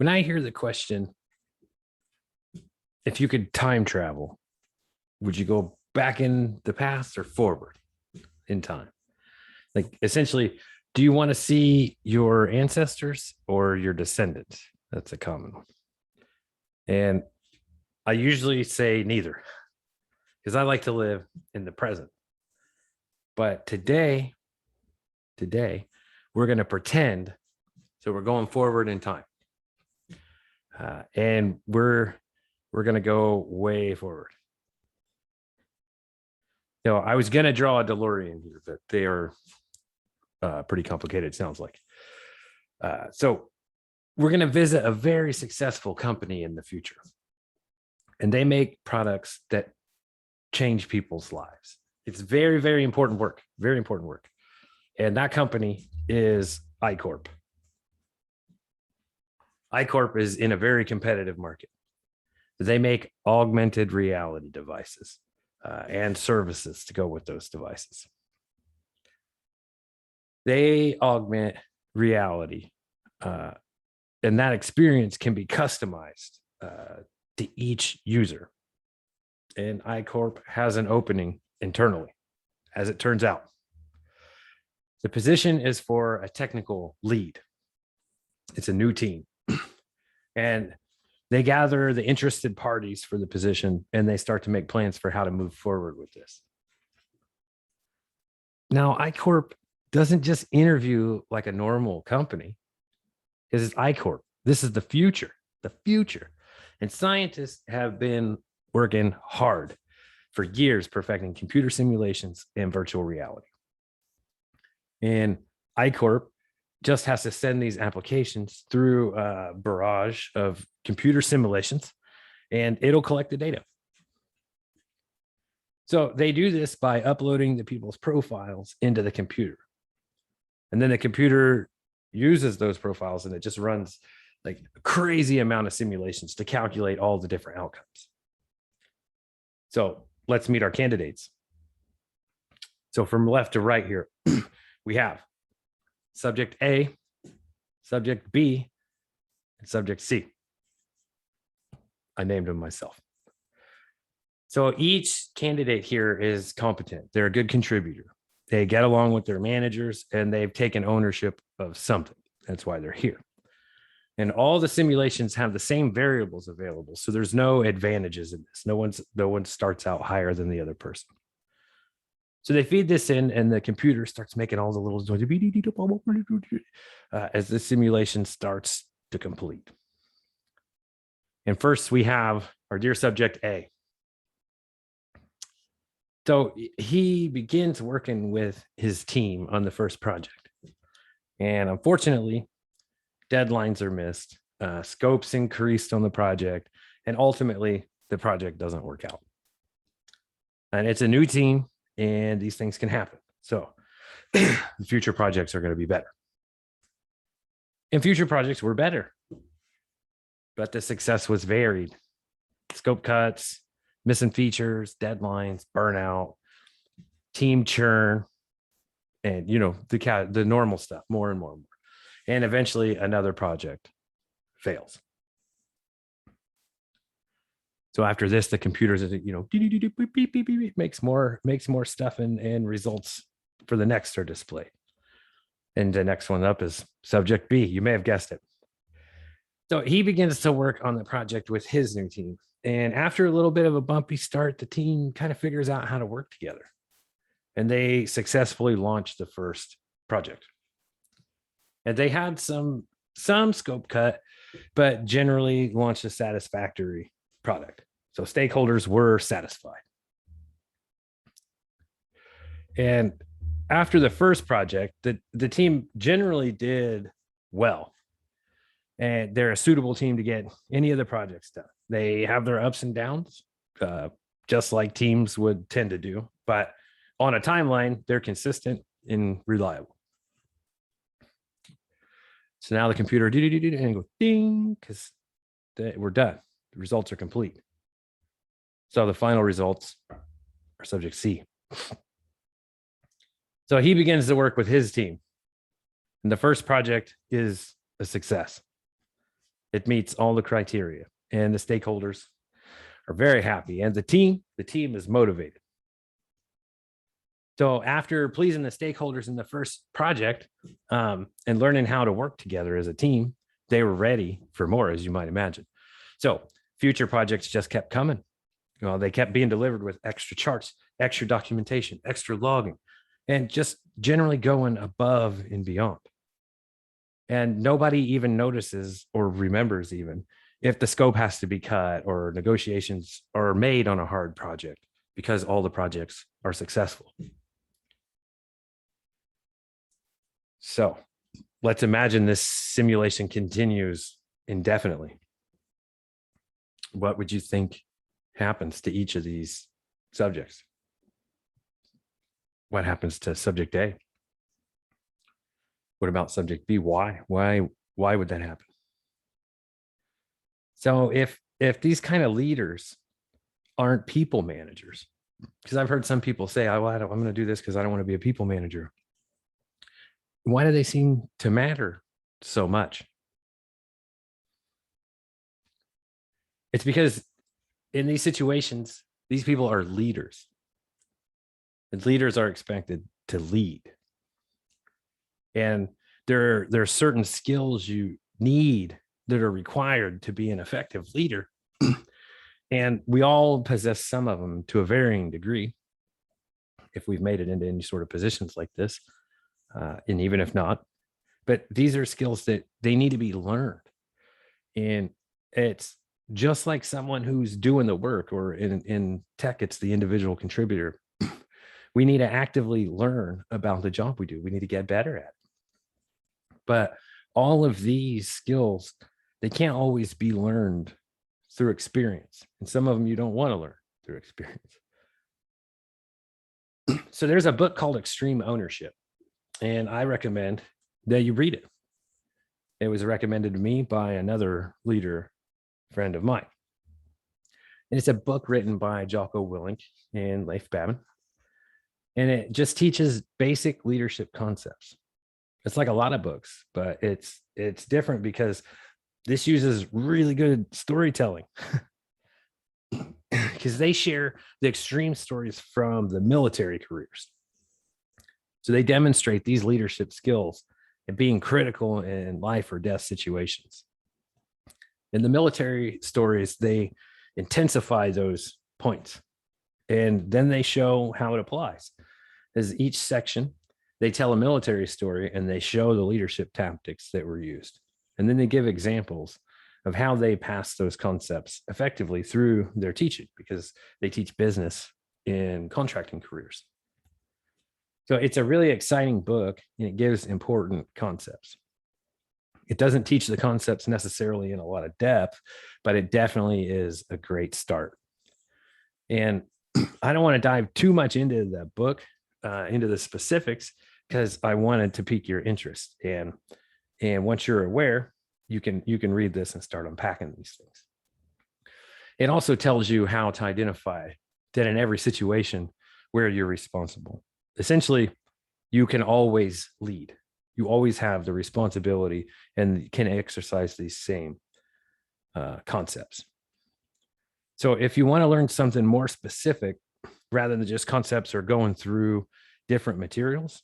When I hear the question, if you could time travel, would you go back in the past or forward in time? Like essentially, do you want to see your ancestors or your descendants? That's a common one. And I usually say neither because I like to live in the present. But today, we're going to pretend. So we're going forward in time. And we're going to go way forward. I was going to draw a DeLorean here, but they are pretty complicated, sounds like. So we're going to visit a very successful company in the future. And they make products that change people's lives. It's very, very important work, very important work. And that company is iCorp. iCorp is in a very competitive market. They make augmented reality devices and services to go with those devices. They augment reality, and that experience can be customized to each user. And iCorp has an opening internally, as it turns out. The position is for a technical lead. It's a new team. And they gather the interested parties for the position, and they start to make plans for how to move forward with this. Now, iCorp doesn't just interview like a normal company. This is iCorp. This is the future, the future. And scientists have been working hard for years perfecting computer simulations and virtual reality. And iCorp just has to send these applications through a barrage of computer simulations, and it'll collect the data. So they do this by uploading the people's profiles into the computer. And then the computer uses those profiles, and it just runs like a crazy amount of simulations to calculate all the different outcomes. So let's meet our candidates. So from left to right here, we have subject A, subject B, and subject C. I named them myself. So each candidate here is competent. They're a good contributor. They get along with their managers, and they've taken ownership of something. That's why they're here. And all the simulations have the same variables available. So there's no advantages in this. No one starts out higher than the other person. So they feed this in, and the computer starts making all the little as the simulation starts to complete. And first we have our dear subject A. So he begins working with his team on the first project. And unfortunately, deadlines are missed, scopes increased on the project, and ultimately the project doesn't work out. And it's a new team, and these things can happen. So the future projects are going to be better. And future projects were better, but the success was varied. Scope cuts, missing features, deadlines, burnout, team churn, and the normal stuff, more and more and more. And eventually another project fails. So after this, the computers, makes more stuff and results for the next are displayed. And the next one up is subject B. You may have guessed it. So he begins to work on the project with his new team. And after a little bit of a bumpy start, the team kind of figures out how to work together. And they successfully launched the first project. And they had some scope cut, but generally launched a satisfactory product. So stakeholders were satisfied. And after the first project, the team generally did well. And they're a suitable team to get any of the projects done. They have their ups and downs, just like teams would tend to do. But on a timeline, they're consistent and reliable. So now the computer and go ding, because we're done. The results are complete. So the final results are subject C. So he begins to work with his team. And the first project is a success. It meets all the criteria, and the stakeholders are very happy, and the team is motivated. So after pleasing the stakeholders in the first project, and learning how to work together as a team, they were ready for more, as you might imagine. So future projects just kept coming. Well, they kept being delivered with extra charts, extra documentation, extra logging, and just generally going above and beyond. And nobody even notices or remembers even if the scope has to be cut or negotiations are made on a hard project, because all the projects are successful. So let's imagine this simulation continues indefinitely. What would you think happens to each of these subjects? What happens to subject A? What about subject B? Why would that happen? So if these kind of leaders aren't people managers, because I've heard some people say, I'm going to do this because I don't want to be a people manager. Why do they seem to matter so much? It's because in these situations, these people are leaders. And leaders are expected to lead. And there are certain skills you need that are required to be an effective leader. And we all possess some of them to a varying degree, if we've made it into any sort of positions like this, and even if not. But these are skills that they need to be learned. And it's just like someone who's doing the work, or in tech, it's the individual contributor. We need to actively learn about the job we do. We need to get better at it. But all of these skills, they can't always be learned through experience. And some of them you don't want to learn through experience. So there's a book called Extreme Ownership, and I recommend that you read it. It was recommended to me by another leader friend of mine. And it's a book written by Jocko Willink and Leif Babin. And it just teaches basic leadership concepts. It's like a lot of books, but it's different because this uses really good storytelling. Because they share the extreme stories from the military careers. So they demonstrate these leadership skills and being critical in life or death situations. In the military stories, they intensify those points, and then they show how it applies. As each section, they tell a military story and they show the leadership tactics that were used. And then they give examples of how they pass those concepts effectively through their teaching, because they teach business in contracting careers. So it's a really exciting book, and it gives important concepts. It doesn't teach the concepts necessarily in a lot of depth, but it definitely is a great start. And I don't want to dive too much into the book, into the specifics, because I wanted to pique your interest. And once you're aware, you can read this and start unpacking these things. It also tells you how to identify that in every situation where you're responsible. Essentially, you can always lead. You always have the responsibility and can exercise these same concepts. So if you want to learn something more specific, rather than just concepts or going through different materials,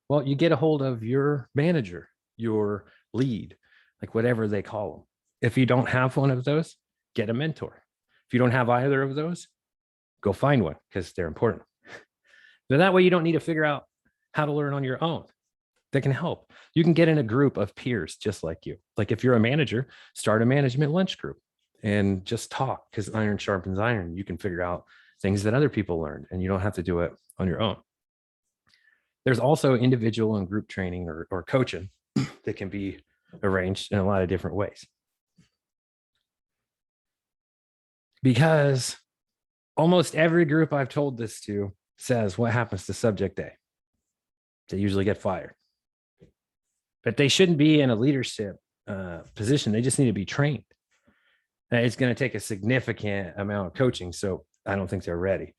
well, you get a hold of your manager, your lead, like whatever they call them. If you don't have one of those, get a mentor. If you don't have either of those, go find one, because they're important. So that way you don't need to figure out how to learn on your own. That can help. You can get in a group of peers just like you. Like if you're a manager, start a management lunch group and just talk, because iron sharpens iron. You can figure out things that other people learned, and you don't have to do it on your own. There's also individual and group training or coaching that can be arranged in a lot of different ways. Because almost every group I've told this to says, what happens to subject A? They usually get fired. But they shouldn't be in a leadership position. They just need to be trained. It's going to take a significant amount of coaching, so I don't think they're ready.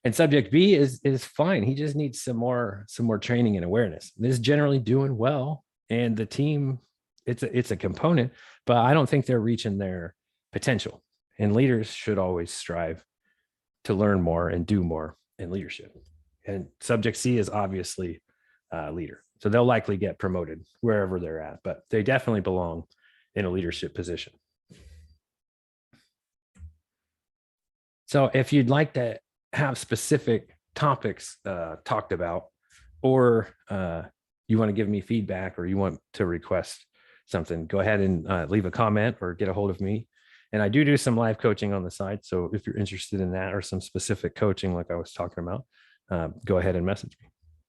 And subject B is fine. He just needs some more training and awareness. This is generally doing well, and the team it's a component, but I don't think they're reaching their potential. And leaders should always strive to learn more and do more in leadership. And subject C is obviously a leader. So they'll likely get promoted wherever they're at, but they definitely belong in a leadership position. So if you'd like to have specific topics talked about, or you want to give me feedback, or you want to request something, go ahead and leave a comment or get a hold of me. And I do some live coaching on the side. So if you're interested in that or some specific coaching like I was talking about, go ahead and message me.